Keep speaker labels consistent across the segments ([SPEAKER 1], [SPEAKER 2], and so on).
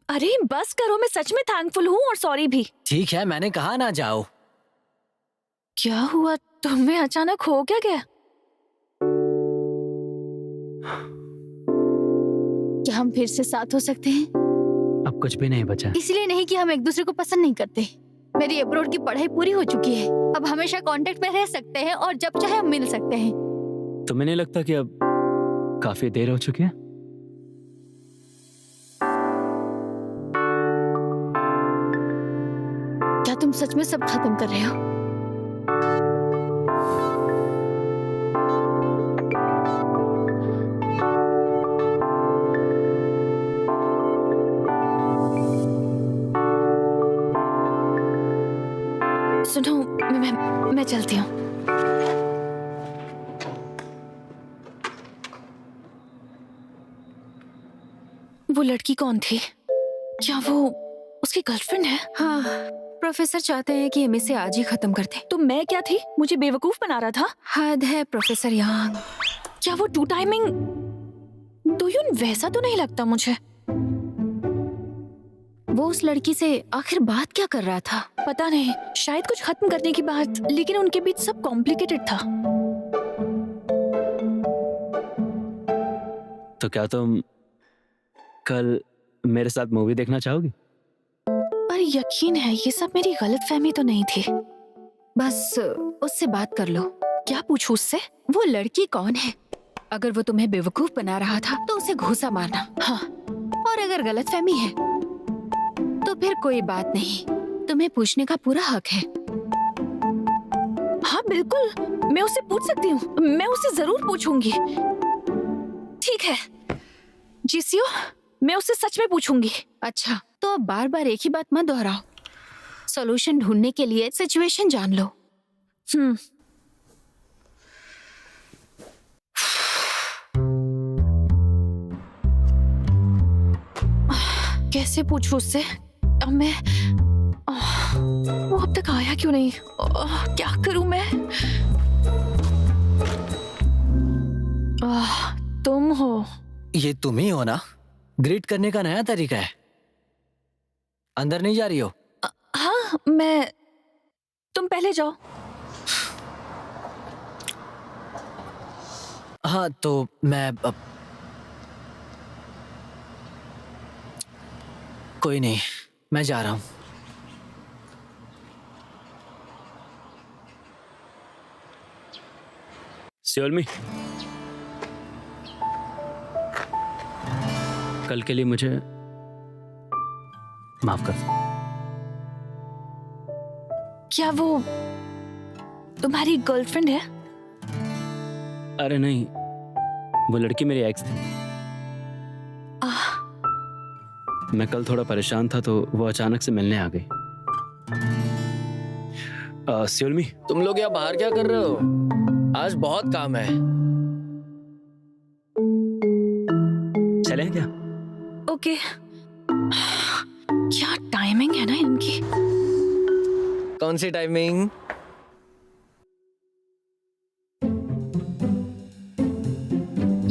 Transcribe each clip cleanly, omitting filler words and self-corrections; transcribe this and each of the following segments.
[SPEAKER 1] अरे बस करो, मैं सच में थैंकफुल हूँ और सॉरी भी।
[SPEAKER 2] ठीक है, मैंने कहा ना जाओ।
[SPEAKER 1] क्या हुआ, तुम्हें अचानक हो क्या गया? क्या हम फिर से साथ हो सकते हैं?
[SPEAKER 3] अब कुछ भी नहीं बचा।
[SPEAKER 4] इसलिए नहीं कि हम एक दूसरे को पसंद नहीं करते। मेरी अब्रॉड की पढ़ाई पूरी हो चुकी है, अब हमेशा कांटेक्ट में रह सकते हैं और जब चाहे हम मिल सकते हैं।
[SPEAKER 3] तुम्हें नहीं लगता कि अब काफी देर हो चुकी है?
[SPEAKER 4] क्या तुम सच में सब खत्म कर रहे हो?
[SPEAKER 1] सुनो, मैं चलती हूँ। वो लड़की कौन थी? क्या वो उसकी गर्लफ्रेंड है?
[SPEAKER 4] हाँ, प्रोफेसर चाहते हैं कि हम इसे आज ही खत्म कर दें।
[SPEAKER 1] तो मैं क्या थी? मुझे बेवकूफ बना रहा था।
[SPEAKER 4] हद है प्रोफेसर यांग।
[SPEAKER 1] क्या वो टू टाइमिंग दोयुन वैसा तो नहीं लगता मुझे।
[SPEAKER 4] वो उस लड़की से आखिर बात क्या कर रहा था?
[SPEAKER 1] पता नहीं, शायद कुछ खत्म करने की बात, लेकिन उनके बीच सब कॉम्प्लिकेटेड था।
[SPEAKER 3] तो क्या तुम कल मेरे साथ मूवी देखना चाहोगी?
[SPEAKER 1] पर यकीन है ये सब मेरी गलतफहमी तो नहीं थी।
[SPEAKER 4] बस उससे बात कर लो।
[SPEAKER 1] क्या पूछूं उससे?
[SPEAKER 4] वो लड़की कौन है? अगर वो तुम्हें बेवकूफ बना रहा था तो उसे घूसा मारना।
[SPEAKER 1] हाँ,
[SPEAKER 4] और अगर गलतफहमी है तो फिर कोई बात नहीं, तुम्हें पूछने का पूरा हक है।
[SPEAKER 1] हाँ बिल्कुल, मैं उससे पूछ सकती हूँ। मैं उससे जरूर पूछूंगी। ठीक है जीसीओ, मैं उससे सच में पूछूंगी।
[SPEAKER 4] अच्छा, तो अब बार बार एक ही बात मत दोहराओ। सॉल्यूशन ढूंढने के लिए सिचुएशन जान लो।
[SPEAKER 1] कैसे पूछूं उससे? अब मैं वो अब तक आया क्यों नहीं? क्या करूं मैं? तुम हो?
[SPEAKER 2] ये तुम ही हो ना? ग्रीट करने का नया तरीका है। अंदर नहीं जा रही हो?
[SPEAKER 1] हाँ, तुम पहले जाओ।
[SPEAKER 2] हाँ तो मैं कोई नहीं, मैं जा रहा हूँ।
[SPEAKER 3] सियोलमी, कल के लिए मुझे माफ कर दो।
[SPEAKER 1] क्या वो तुम्हारी गर्लफ्रेंड है?
[SPEAKER 3] अरे नहीं, वो लड़की मेरी एक्स थी। मैं कल थोड़ा परेशान था तो वो अचानक से मिलने आ गई। सियोलमी,
[SPEAKER 2] तुम लोग यहाँ बाहर क्या कर रहे हो? आज बहुत काम है।
[SPEAKER 3] चलें क्या?
[SPEAKER 1] ओके। क्या टाइमिंग है ना इनकी।
[SPEAKER 2] कौन सी टाइमिंग?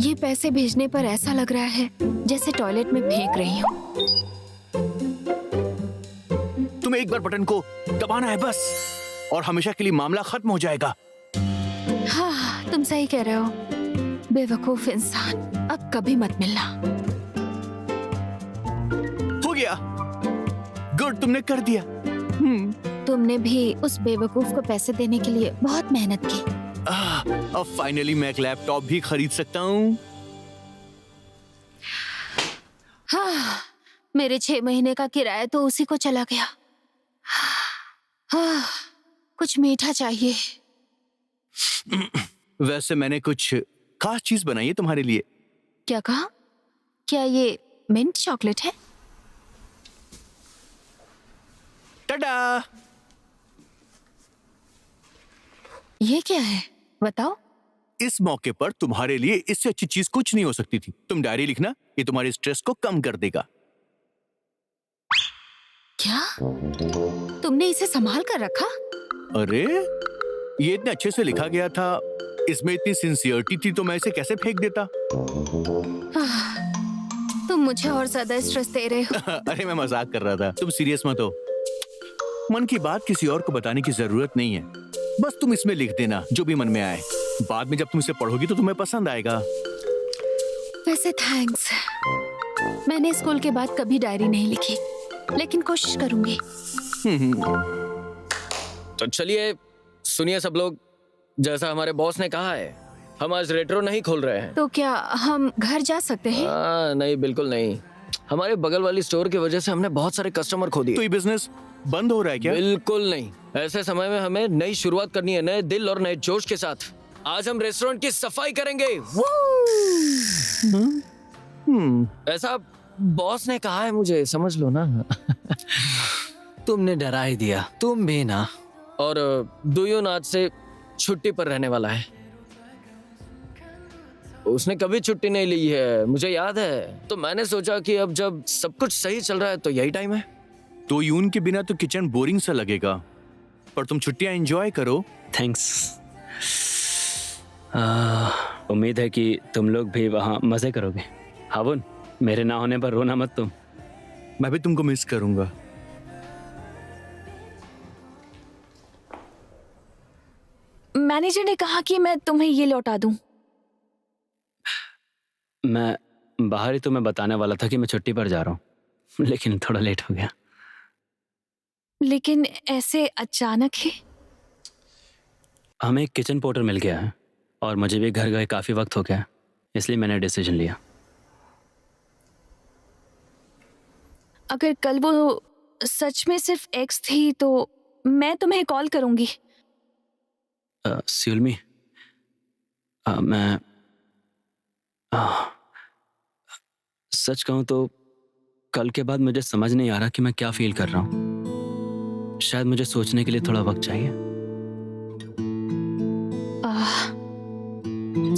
[SPEAKER 4] ये पैसे भेजने पर ऐसा लग रहा है जैसे टॉयलेट में फेंक रही हूँ।
[SPEAKER 5] तुम्हें एक बार बटन को दबाना है बस, और हमेशा के लिए मामला खत्म हो जाएगा।
[SPEAKER 4] हाँ, तुम सही कह रहे हो। बेवकूफ इंसान, अब कभी मत मिलना।
[SPEAKER 5] हो गया। गुड, तुमने कर दिया।
[SPEAKER 4] तुमने भी उस बेवकूफ को पैसे देने के लिए बहुत मेहनत की।
[SPEAKER 5] अब फाइनली मैं एक लैपटॉप भी खरीद सकता हूँ।
[SPEAKER 4] हाँ, मेरे 6 महीने का किराया तो उसी को चला गया। हाँ, कुछ मीठा चाहिए।
[SPEAKER 5] वैसे मैंने कुछ खास चीज बनाई है तुम्हारे लिए।
[SPEAKER 4] क्या कहा? क्या ये मिंट चॉकलेट है?
[SPEAKER 5] टाडा!
[SPEAKER 4] ये क्या है बताओ?
[SPEAKER 5] इस मौके पर तुम्हारे लिए इससे अच्छी चीज कुछ नहीं हो सकती थी। तुम डायरी लिखना, ये तुम्हारे स्ट्रेस को कम कर देगा।
[SPEAKER 4] क्या? तुमने इसे संभाल कर रखा?
[SPEAKER 5] अरे, ये इतने अच्छे से लिखा गया था, इसमें इतनी सिंसियरिटी थी, तो मैं इसे कैसे फेंक देता?
[SPEAKER 4] तुम मुझे और ज्यादा स्ट्रेस दे रहे हो।
[SPEAKER 5] अरे मैं मजाक कर रहा था, तुम सीरियस मत हो। मन की बात किसी और को बताने की जरूरत नहीं है, बस तुम इसमें लिख देना जो भी मन में आए। बाद में जब तुम इसे पढ़ोगी तो तुम्हें पसंद आएगा।
[SPEAKER 4] वैसे थैंक्स, मैंने स्कूल के बाद कभी डायरी नहीं लिखी, लेकिन कोशिश करूंगी।
[SPEAKER 6] तो चलिए सुनिए सब लोग, जैसा हमारे बॉस ने कहा है, हम आज रेट्रो नहीं खोल रहे हैं।
[SPEAKER 4] तो क्या हम घर जा सकते हैं?
[SPEAKER 6] नहीं, बिल्कुल नहीं। हमारे बगल वाली स्टोर की वजह से हमने बहुत सारे कस्टमर खो दिए।
[SPEAKER 5] तो ये बिजनेस बंद हो रहा है क्या?
[SPEAKER 6] बिल्कुल नहीं। ऐसे समय में हमें नई शुरुआत करनी है, नए दिल और नए जोश के साथ। आज हम रेस्टोरेंट की सफाई करेंगे। ऐसा बॉस ने कहा है, मुझे समझ लो ना।
[SPEAKER 2] तुमने डरा ही दिया, तुम भी ना।
[SPEAKER 6] और दुयुन आज से छुट्टी पर रहने वाला है। उसने कभी छुट्टी नहीं ली है, मुझे याद है। तो मैंने सोचा कि अब जब सब कुछ सही चल रहा है तो यही टाइम है।
[SPEAKER 5] तो यून के बिना तो किचन बोरिंग सा लगेगा, पर तुम छुट्टियां एंजॉय करो।
[SPEAKER 3] थैंक्स। उम्मीद है कि तुम लोग भी वहाँ मजे करोगे। हावुन, मेरे ना होने पर रोना मत तुम।
[SPEAKER 5] मैं भी तुमको मिस करूंगा।
[SPEAKER 1] मैनेजर ने कहा कि मैं तुम्हें ये लौटा दूं।
[SPEAKER 3] मैं बाहर ही तुम्हें बताने वाला था कि मैं छुट्टी पर जा रहा हूँ, लेकिन थोड़ा लेट हो गया।
[SPEAKER 1] लेकिन ऐसे अचानक ही?
[SPEAKER 3] हमें एक किचन पोर्टर मिल गया है और मुझे भी घर गए काफ़ी वक्त हो गया, इसलिए मैंने डिसीजन लिया।
[SPEAKER 1] अगर कल वो सच में सिर्फ एक्स थी तो मैं तुम्हें कॉल करूंगी।
[SPEAKER 3] सियुलमी, मैं सच कहूँ तो कल के बाद मुझे समझ नहीं आ रहा कि मैं क्या फील कर रहा हूँ। शायद मुझे सोचने के लिए थोड़ा वक्त चाहिए।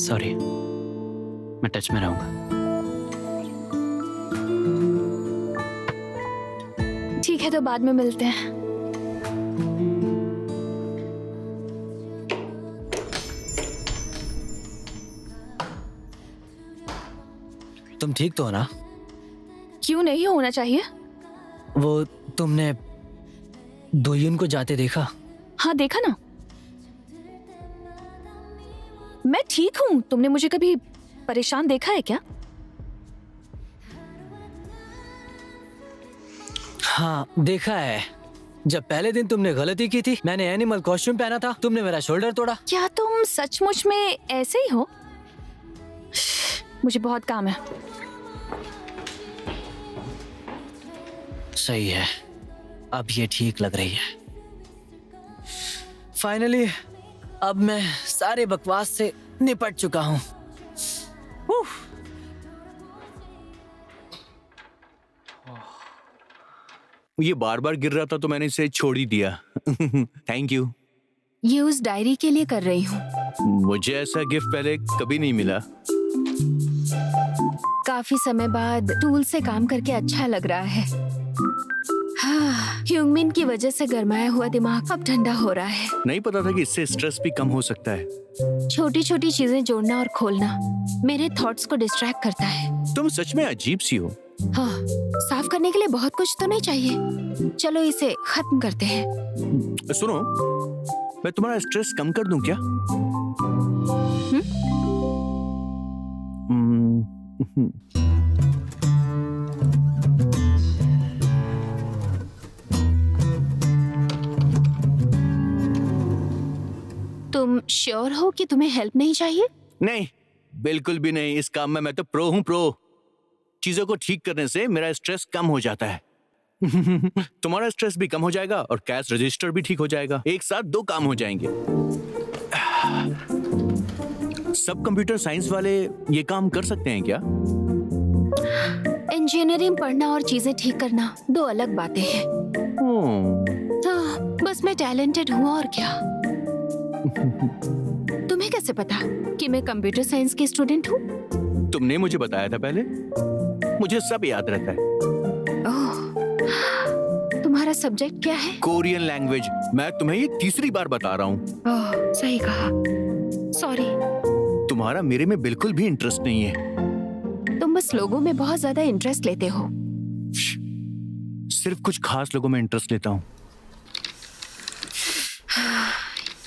[SPEAKER 3] सॉरी, मैं टच में रहूंगा।
[SPEAKER 1] ठीक है, तो बाद में मिलते हैं।
[SPEAKER 2] तुम ठीक तो हो ना?
[SPEAKER 1] क्यों नहीं होना चाहिए?
[SPEAKER 2] वो तुमने दोयुन को जाते देखा?
[SPEAKER 1] हाँ, देखा ना। मैं ठीक हूँ। तुमने मुझे कभी परेशान देखा है क्या?
[SPEAKER 2] हाँ, देखा है। जब पहले दिन तुमने गलती की थी, मैंने एनिमल कॉस्ट्यूम पहना था, तुमने मेरा शोल्डर तोड़ा।
[SPEAKER 1] क्या तुम सचमुच में ऐसे ही हो? मुझे बहुत काम है।
[SPEAKER 2] सही है, अब ये ठीक लग रही है। फाइनली अब मैं सारे बकवास से निपट चुका हूँ।
[SPEAKER 5] ये बार बार गिर रहा था तो मैंने इसे छोड़ ही दिया। Thank you.
[SPEAKER 4] ये उस डायरी के लिए कर रही हूँ।
[SPEAKER 5] मुझे ऐसा गिफ्ट पहले कभी नहीं मिला।
[SPEAKER 4] काफी समय बाद टूल से काम करके अच्छा लग रहा है। हाँ, ह्यूंगमिन की वजह से गरमाया हुआ दिमाग अब ठंडा हो रहा है।
[SPEAKER 5] नहीं पता था कि इससे स्ट्रेस भी कम हो सकता है।
[SPEAKER 4] छोटी छोटी चीजें जोड़ना और खोलना मेरे थॉट्स को डिस्ट्रैक्ट करता है।
[SPEAKER 5] तुम सच में अजीब सी हो।
[SPEAKER 4] हाँ, साफ करने के लिए बहुत कुछ तो नहीं चाहिए। चलो इसे खत्म करते हैं।
[SPEAKER 5] सुनो, मैं तुम्हारा स्ट्रेस कम कर दूं क्या?
[SPEAKER 4] तुम श्योर हो कि तुम्हें हेल्प नहीं चाहिए?
[SPEAKER 5] नहीं, बिल्कुल भी नहीं। इस काम में मैं तो प्रो हूँ, प्रो। चीजों को ठीक करने से मेरा स्ट्रेस कम हो जाता है। तुम्हारा स्ट्रेस भी कम हो जाएगा और कैश रजिस्टर भी ठीक हो जाएगा। एक साथ दो काम हो जाएंगे। सब कंप्यूटर साइंस वाले ये काम कर सकते हैं क्या?
[SPEAKER 4] इंजीनियरिंग पढ़ना और चीजें ठीक करना दो अलग बातें हैं। हाँ, बस मैं टैलेंटेड हूँ और क्या। तुम्हें कैसे पता कि मैं कंप्यूटर साइंस की स्टूडेंट हूँ?
[SPEAKER 5] तुमने मुझे बताया था पहले। मुझे सब याद रहता है।
[SPEAKER 4] ओह, तुम्हारा सब्जेक्ट क्या है?
[SPEAKER 5] Korean language. मैं तुम्हें ये तीसरी बार बता रहा हूँ।
[SPEAKER 4] ओह, सही कहा। सॉरी।
[SPEAKER 5] तुम्हारा मेरे में बिल्कुल भी इंटरेस्ट नहीं है।
[SPEAKER 4] तुम बस लोगों में बहुत ज्यादा इंटरेस्ट लेते हो।
[SPEAKER 5] सिर्फ कुछ खास लोगों में इंटरेस्ट लेता हूँ।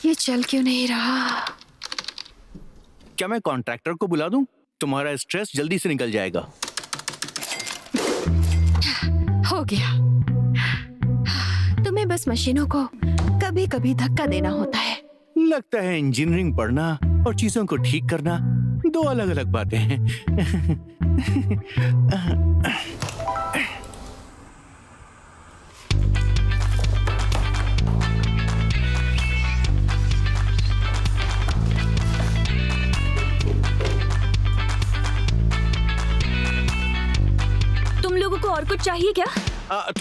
[SPEAKER 4] ये चल क्यों नहीं रहा?
[SPEAKER 5] क्या मैं कॉन्ट्रैक्टर को बुला दूं? तुम्हारा स्ट्रेस जल्दी से निकल जाएगा।
[SPEAKER 4] हो गया। तुम्हें बस मशीनों को कभी कभी धक्का देना होता है।
[SPEAKER 5] लगता है इंजीनियरिंग पढ़ना और चीजों को ठीक करना दो अलग अलग बातें हैं।
[SPEAKER 1] तुम लोगों को और कुछ चाहिए क्या?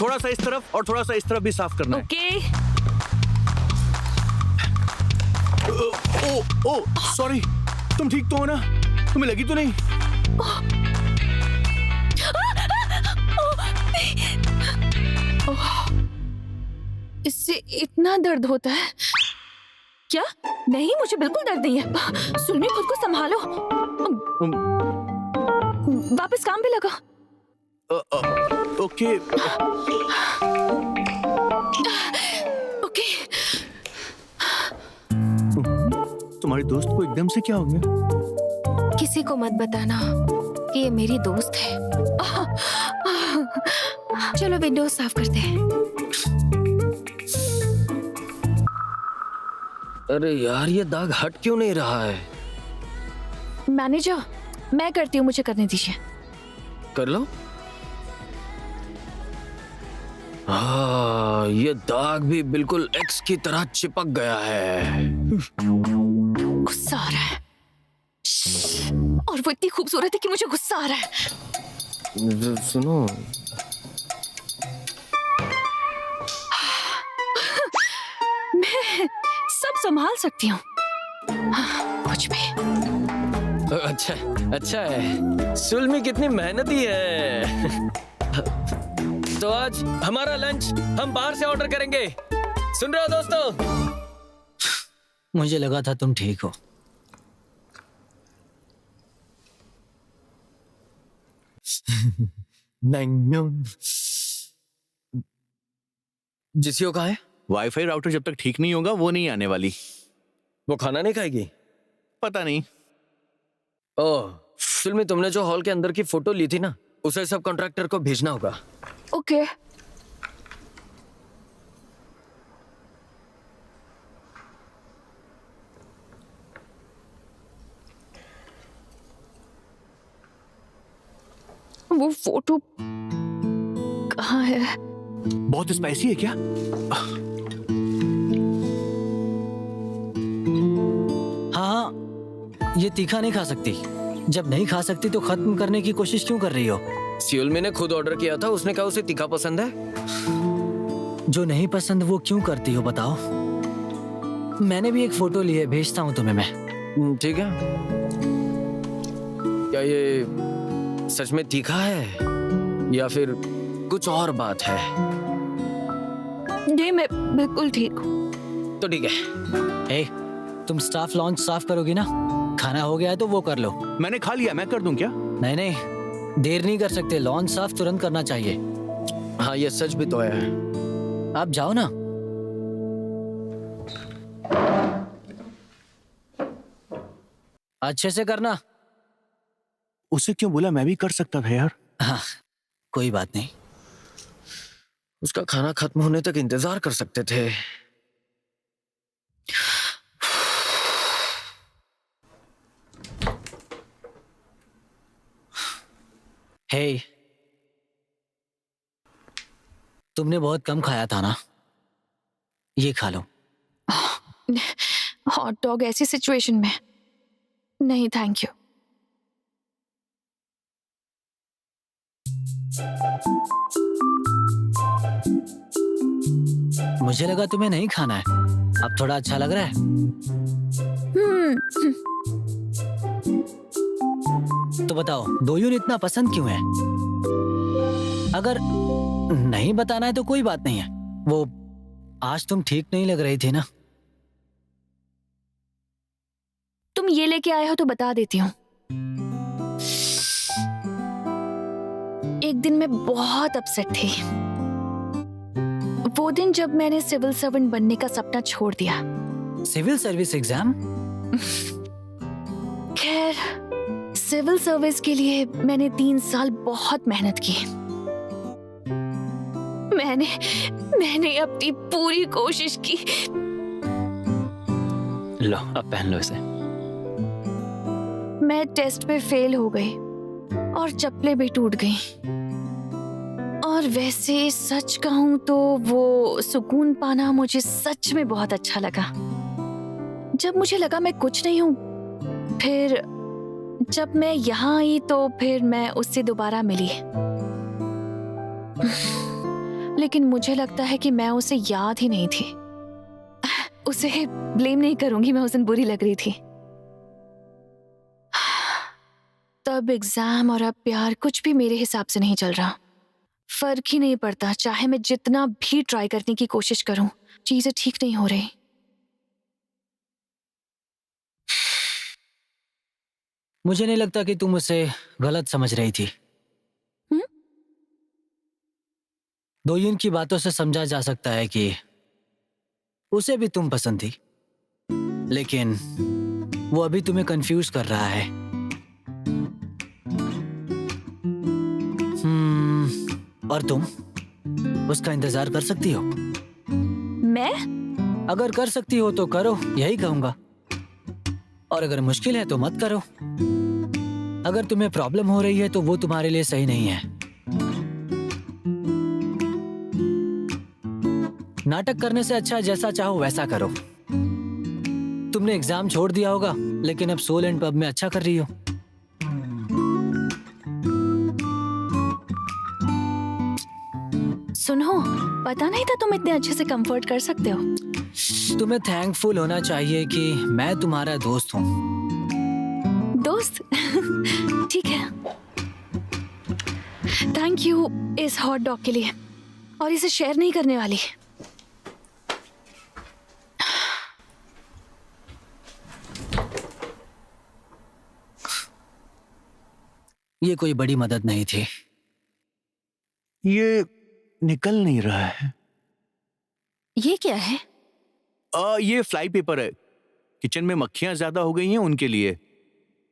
[SPEAKER 5] थोड़ा सा इस तरफ और थोड़ा सा इस तरफ भी साफ करना है।
[SPEAKER 1] ओके।
[SPEAKER 5] ओ सॉरी। तुम ठीक तो हो ना? तुम्हें लगी तो नहीं?
[SPEAKER 1] इससे इतना दर्द होता है क्या? नहीं, मुझे बिल्कुल दर्द नहीं है। सुलमी, खुद को संभालो। वापस काम पे लगा।
[SPEAKER 5] ओके।
[SPEAKER 1] ओके।
[SPEAKER 5] तुम्हारी दोस्त को एकदम से क्या हो गया?
[SPEAKER 4] किसी को मत बताना कि ये मेरी दोस्त है। चलो विंडोज साफ करते हैं।
[SPEAKER 6] अरे यार, ये दाग हट क्यों नहीं रहा है?
[SPEAKER 1] मैनेजर, मैं करती हूँ, मुझे करने दीजिए।
[SPEAKER 6] कर लो। हाँ, ये दाग भी बिल्कुल एक्स की तरह चिपक गया है।
[SPEAKER 1] गुस्सा आ रहा है और वो इतनी खूबसूरत है कि मुझे गुस्सा आ रहा है।
[SPEAKER 6] सुनो,
[SPEAKER 1] मैं सब संभाल सकती हूँ, कुछ भी।
[SPEAKER 6] अच्छा अच्छा है। सुलमी कितनी मेहनती है। तो आज हमारा लंच हम बाहर से ऑर्डर करेंगे। सुन रहे हो दोस्तों?
[SPEAKER 2] मुझे लगा था तुम ठीक हो।
[SPEAKER 6] जिसियो कहाँ है?
[SPEAKER 5] वाईफाई राउटर जब तक ठीक नहीं होगा वो नहीं आने वाली।
[SPEAKER 6] वो खाना नहीं खाएगी?
[SPEAKER 5] पता नहीं।
[SPEAKER 6] ओह, सुलमी, तुमने जो हॉल के अंदर की फोटो ली थी ना, उसे सब कॉन्ट्रैक्टर को भेजना होगा।
[SPEAKER 1] ओके। वो फोटो कहाँ है?
[SPEAKER 5] बहुत स्पाइसी है क्या?
[SPEAKER 2] हाँ, ये तीखा नहीं खा सकती। जब नहीं खा सकती तो खत्म करने की कोशिश क्यों कर रही हो?
[SPEAKER 6] सुलमी ने खुद ऑर्डर किया था, उसने कहा उसे तीखा पसंद है।
[SPEAKER 2] जो नहीं पसंद वो क्यों करती हो बताओ? मैंने भी एक फोटो ली है, भेजता हूँ तुम्हें मैं।
[SPEAKER 6] ठीक है। क्या ये सच में तीखा है या फिर कुछ और बात है?
[SPEAKER 1] नहीं, मैं बिल्कुल ठीक हूँ।
[SPEAKER 6] तो ठीक है।
[SPEAKER 2] ए, तुम स्टाफ लॉन्च साफ करोगी ना? खाना हो गया है तो वो कर लो।
[SPEAKER 5] मैंने खा लिया, मैं कर दूं क्या?
[SPEAKER 2] नहीं नहीं, देर नहीं कर सकते। लॉन्च साफ तुरंत करना चाहिए।
[SPEAKER 6] हाँ, ये सच भी तो है।
[SPEAKER 2] आप जाओ ना। अच्छे से करना।
[SPEAKER 5] उसे क्यों बोला? मैं भी कर सकता था यार।
[SPEAKER 2] हाँ, कोई बात नहीं।
[SPEAKER 6] उसका खाना खत्म होने तक इंतजार कर सकते थे।
[SPEAKER 2] हे, तुमने बहुत कम खाया था ना? ये खा लो।
[SPEAKER 1] हॉट डॉग ऐसी सिचुएशन में नहीं, थैंक यू।
[SPEAKER 2] मुझे लगा तुम्हें नहीं खाना है। अब थोड़ा अच्छा लग रहा है? तो बताओ, दोयुन इतना पसंद क्यों है? अगर नहीं बताना है तो कोई बात नहीं है। वो आज तुम ठीक नहीं लग रही थी ना?
[SPEAKER 1] तुम ये लेके आए हो तो बता देती हूँ। दिन मैं बहुत अपसेट थी। वो दिन जब मैंने सिविल सर्वेंट बनने का सपना छोड़ दिया।
[SPEAKER 2] Civil service exam?
[SPEAKER 1] खैर, सिविल सर्विस के लिए मैंने 3 साल बहुत मेहनत की। मैंने अपनी पूरी कोशिश की।
[SPEAKER 3] लो अब पहन लो इसे।
[SPEAKER 1] मैं टेस्ट पे फेल हो गई और चप्पलें भी टूट गई। और वैसे सच कहूं तो वो सुकून पाना मुझे सच में बहुत अच्छा लगा। जब मुझे लगा मैं कुछ नहीं हूं, फिर जब मैं यहाँ आई तो फिर मैं उससे दोबारा मिली। लेकिन मुझे लगता है कि मैं उसे याद ही नहीं थी। उसे ब्लेम नहीं करूंगी, मैं उस दिन बुरी लग रही थी। तब एग्जाम और अब प्यार कुछ भी मेरे हिसाब से नहीं चल रहा। फर्क ही नहीं पड़ता, चाहे मैं जितना भी ट्राई करने की कोशिश करूं, चीजें ठीक नहीं हो रही।
[SPEAKER 2] मुझे नहीं लगता कि तुम उसे गलत समझ रही थी। दोयुन की बातों से समझा जा सकता है कि उसे भी तुम पसंद थी, लेकिन वो अभी तुम्हें कंफ्यूज कर रहा है। और तुम उसका इंतजार कर सकती हो?
[SPEAKER 1] मैं?
[SPEAKER 2] अगर कर सकती हो तो करो, यही कहूंगा। और अगर मुश्किल है तो मत करो। अगर तुम्हें प्रॉब्लम हो रही है तो वो तुम्हारे लिए सही नहीं है। नाटक करने से अच्छा जैसा चाहो वैसा करो। तुमने एग्जाम छोड़ दिया होगा, लेकिन अब सोल एंड पब में अच्छा कर रही हो।
[SPEAKER 1] सुनो, पता नहीं था तुम इतने अच्छे से कंफर्ट कर सकते हो।
[SPEAKER 2] तुम्हें थैंकफुल होना चाहिए कि मैं तुम्हारा दोस्त हूँ।
[SPEAKER 1] दोस्त? ठीक है। थैंक यू इस हॉट डॉग के लिए, और इसे शेयर नहीं करने वाली।
[SPEAKER 2] ये कोई बड़ी मदद नहीं थी।
[SPEAKER 5] ये निकल नहीं रहा है।
[SPEAKER 1] ये क्या है?
[SPEAKER 5] ये फ्लाई पेपर है। किचन में मक्खियां ज्यादा हो गई हैं, उनके लिए।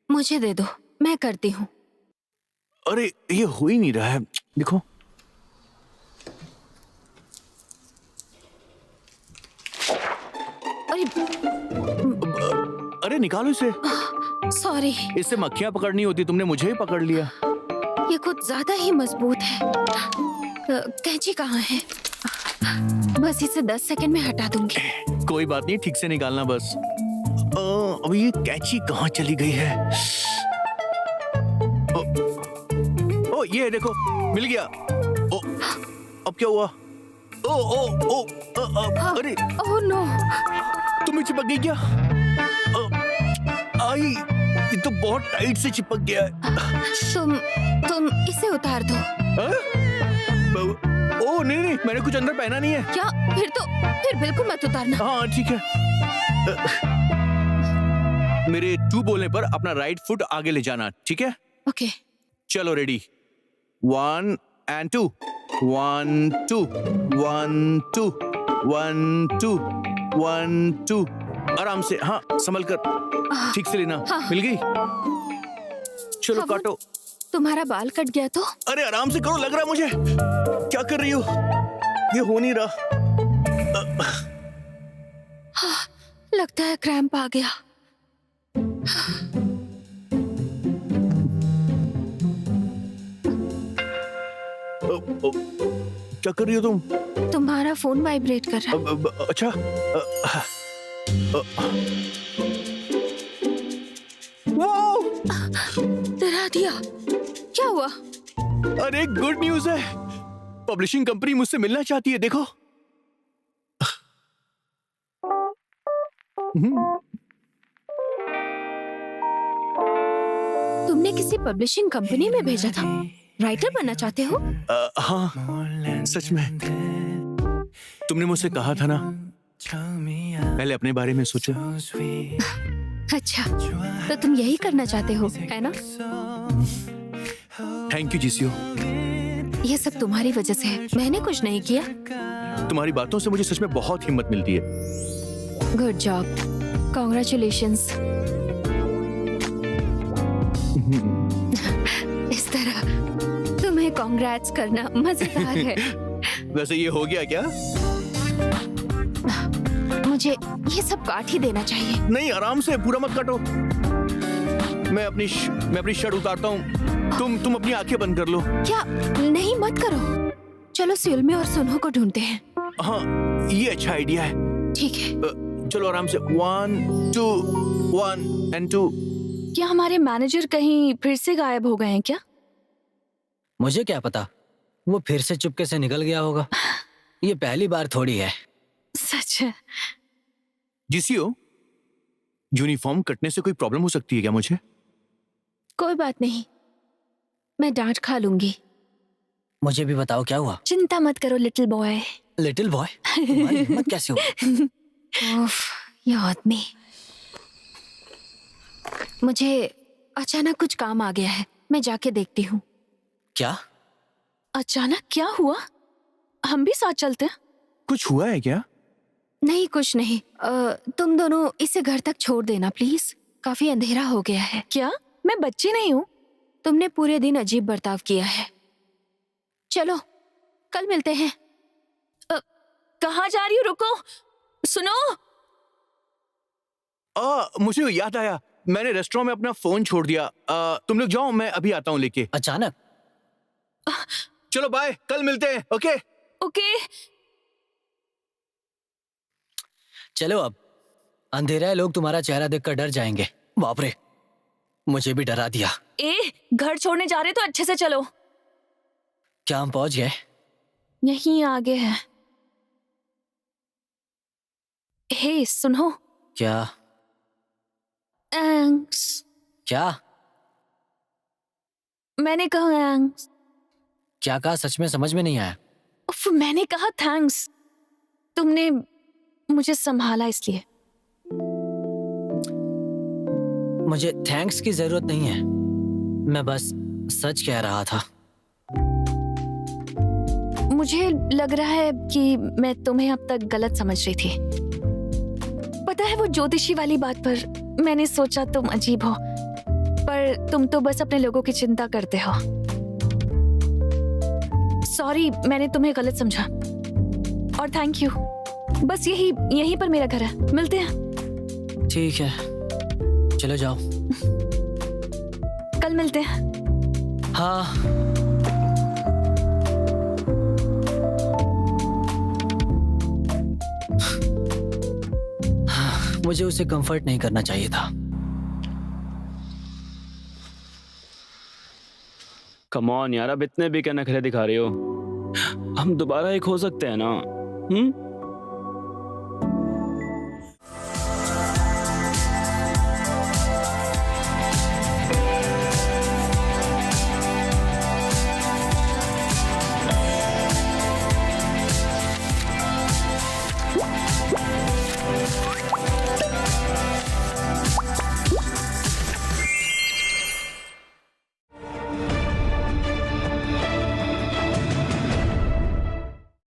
[SPEAKER 4] मुझे दे दो, मैं करती हूँ।
[SPEAKER 5] अरे ये हो ही नहीं रहा है, देखो।
[SPEAKER 4] अरे
[SPEAKER 5] अरे निकालो इसे।
[SPEAKER 4] सॉरी,
[SPEAKER 5] इससे मक्खियां पकड़नी होती, तुमने मुझे ही पकड़ लिया।
[SPEAKER 4] ये कुछ ज्यादा ही मजबूत है। कैंची कहाँ है? बस इसे 10 सेकंड में हटा दूंगी।
[SPEAKER 5] कोई बात नहीं, ठीक से निकालना बस। अब ये कैंची कहाँ चली गई है? ओ ये देखो, मिल गया। ओ अब क्या हुआ? ओ ओ ओ अरे
[SPEAKER 4] ओह नो,
[SPEAKER 5] तुम्हें चिपक गई क्या? आई, ये तो बहुत टाइट से चिपक गया है।
[SPEAKER 4] तुम इसे उतार दो।
[SPEAKER 5] ओ नहीं नहीं, मैंने कुछ अंदर पहना नहीं है।
[SPEAKER 4] क्या? फिर बिल्कुल मत उतारना।
[SPEAKER 5] हाँ ठीक है। मेरे 2 बोलने पर अपना राइट फुट आगे ले जाना, ठीक है?
[SPEAKER 4] ओके।
[SPEAKER 5] चलो रेडी। 1 and 2 1 2 1 2 1 2 1 2। आराम से, हाँ संभल कर, ठीक से लेना।
[SPEAKER 4] हाँ।
[SPEAKER 5] मिल गई? चलो काटो।
[SPEAKER 4] तुम्हारा बाल कट गया तो?
[SPEAKER 5] अरे आराम से करो, लग रहा मुझे। क्या कर रही हो? ये हो नहीं रहा।
[SPEAKER 4] लगता है क्रैम्प आ गया।
[SPEAKER 5] क्या कर रही हो तुम?
[SPEAKER 4] तुम्हारा फोन वाइब्रेट कर रहा है।
[SPEAKER 5] अच्छा।
[SPEAKER 4] डरा दिया। क्या हुआ?
[SPEAKER 5] अरे गुड न्यूज़ है, पब्लिशिंग कंपनी मुझसे मिलना चाहती है, देखो।
[SPEAKER 4] तुमने किसी पब्लिशिंग कंपनी में भेजा था? राइटर बनना चाहते हो?
[SPEAKER 5] हाँ सच में। तुमने मुझसे कहा था ना, पहले अपने बारे में सोचो।
[SPEAKER 4] अच्छा, तो तुम यही करना चाहते हो, है ना?
[SPEAKER 5] Thank you GCO.
[SPEAKER 4] ये सब तुम्हारी वजह से है, मैंने कुछ नहीं किया।
[SPEAKER 5] तुम्हारी बातों से मुझे सच में बहुत हिम्मत मिलती है।
[SPEAKER 4] Good job, congratulations. इस तरह तुम्हें कॉन्ग्रेट्स करना मजेदार है।
[SPEAKER 5] वैसे ये हो गया क्या?
[SPEAKER 4] मुझे ये सब काट ही देना चाहिए।
[SPEAKER 5] नहीं, आराम से, पूरा मत काटो। मैं अपनी शर्ट उतारता हूँ, तुम अपनी आंखें बंद कर लो।
[SPEAKER 4] क्या? नहीं, मत करो। चलो सुलमी और सुनहो को ढूंढते हैं।
[SPEAKER 5] हाँ, ये अच्छा आइडिया है।
[SPEAKER 4] ठीक है।
[SPEAKER 5] चलो आराम से। 1 2 1 and 2।
[SPEAKER 1] क्या हमारे मैनेजर कहीं फिर से गायब हो गए हैं क्या?
[SPEAKER 2] मुझे क्या पता, वो फिर से चुपके से निकल गया होगा। ये पहली बार थोड़ी है।
[SPEAKER 1] सच है।
[SPEAKER 5] जीसीओ, यूनिफॉर्म कटने से कोई प्रॉब्लम हो सकती है क्या मुझे?
[SPEAKER 4] कोई बात नहीं, मैं डांट खा लूंगी।
[SPEAKER 2] मुझे भी बताओ क्या हुआ।
[SPEAKER 1] चिंता मत करो लिटिल बॉय।
[SPEAKER 2] लिटिल बॉय, तुम्हारी हिम्मत कैसे हुई?
[SPEAKER 4] उफ, ये आदमी। मुझे अचानक कुछ काम आ गया है, मैं जाके देखती हूँ।
[SPEAKER 2] क्या?
[SPEAKER 1] अचानक क्या हुआ? हम भी साथ चलते हैं।
[SPEAKER 5] कुछ हुआ है क्या?
[SPEAKER 4] नहीं, कुछ नहीं। तुम दोनों इसे घर तक छोड़ देना प्लीज, काफी अंधेरा हो गया है।
[SPEAKER 1] क्या? मैं बच्ची नहीं हूँ।
[SPEAKER 4] तुमने पूरे दिन अजीब बर्ताव किया है। चलो, कल मिलते हैं।
[SPEAKER 1] कहाँ जा रही हो? रुको, सुनो।
[SPEAKER 5] मुझे याद आया, मैंने रेस्टोरेंट में अपना फोन छोड़ दिया। तुम लोग जाओ, मैं अभी आता हूँ लेके।
[SPEAKER 2] अचानक?
[SPEAKER 5] चलो बाय, कल मिलते हैं। Okay
[SPEAKER 1] okay.
[SPEAKER 2] चलो अब, अंधेरा है, लोग तुम्हारा चेहरा देखकर डर जाएंगे। बाप रे, मुझे भी डरा दिया।
[SPEAKER 1] घर छोड़ने जा रहे तो अच्छे से चलो।
[SPEAKER 2] क्या हम पहुंच गए?
[SPEAKER 1] यहीं आगे है। हे सुनो।
[SPEAKER 2] क्या?
[SPEAKER 1] थैंक्स।
[SPEAKER 2] क्या?
[SPEAKER 1] मैंने कहा थैंक्स।
[SPEAKER 2] क्या कहा? सच में समझ में नहीं आया।
[SPEAKER 1] उफ, मैंने कहा थैंक्स। तुमने मुझे संभाला इसलिए।
[SPEAKER 2] मुझे थैंक्स की जरूरत नहीं है, मैं बस सच कह रहा था।
[SPEAKER 1] मुझे लग रहा है कि मैं तुम्हें अब तक गलत समझ रही थी। पता है, वो ज्योतिषी वाली बात पर मैंने सोचा तुम अजीब हो, पर तुम तो बस अपने लोगों की चिंता करते हो। सॉरी, मैंने तुम्हें गलत समझा। और थैंक यू। बस यहीं पर मेरा घर है। मिलते हैं।
[SPEAKER 2] ठीक है, चलो जाओ।
[SPEAKER 1] कल मिलते हैं।
[SPEAKER 2] हाँ। मुझे उसे कंफर्ट नहीं करना चाहिए था।
[SPEAKER 3] कम ऑन यार, अब इतने भी क्या नखरे दिखा रहे हो? हम दोबारा एक हो सकते हैं ना?